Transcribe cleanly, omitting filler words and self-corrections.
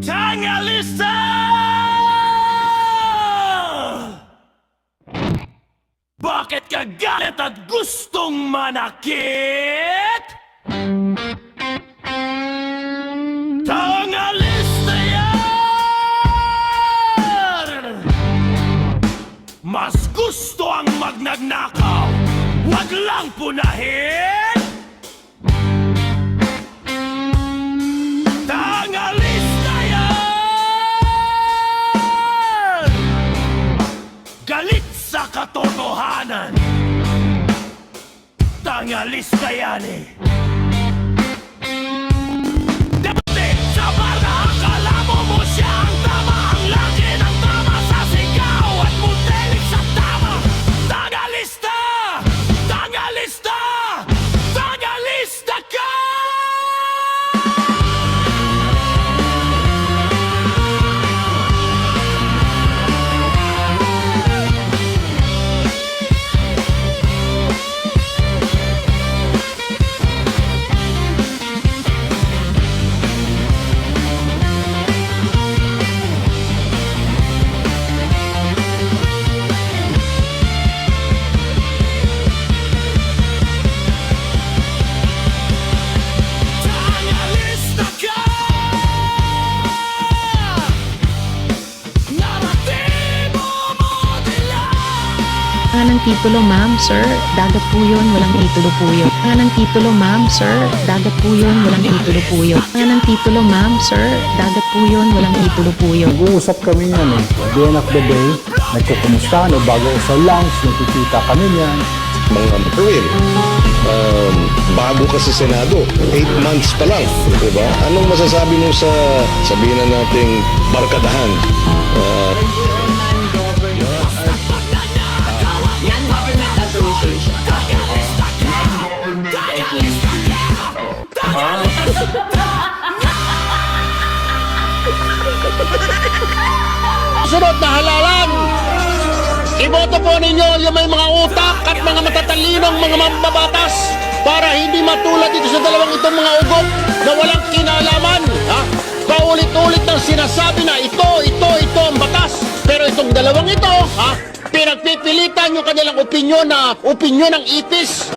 Tangalista! Bakit ka galit at gustong manakit? Tangalista yan! Mas gusto ang magnagnakaw, wag lang punahin! Tangalista yan! Galit sa katotohanan, tangalista yan eh. Dati sa barka, akala mo siya ang tama, ang laki ng tama sa sigaw at muntelik sa tama. Tangalista! Tangalista! Tangalista ka! Tangalista ka! Naratibo mo nila! Nga ng titulo, ma'am, sir, dagat po yun, walang titulo po yun. Nga ng titulo, ma'am, sir, dagat po yun, walang titulo po yun. Nga ng titulo, ma'am, sir, dagat po yun, walang titulo po yun. Nag-uusap kami niyan eh. At the end of the day, nagkukumustahan o bago sa lunch, nakikita kami niyan. Mga Will, bago ka sa Senado, 8 months pa lang, di ba? Anong masasabi mo sa, sabihin na nating barkadahan? Non-government association. Sunod na halalan, iboto po ninyo yung may mga utak at mga matatalinong mga mambabatas para hindi matulad dito sa dalawang itong mga ugok na walang kinalaman. Paulit-ulit nang sinasabi na ito ang batas. Pero itong dalawang ito, pinagpipilitan yung kanilang opinyon na opinyon ng ipis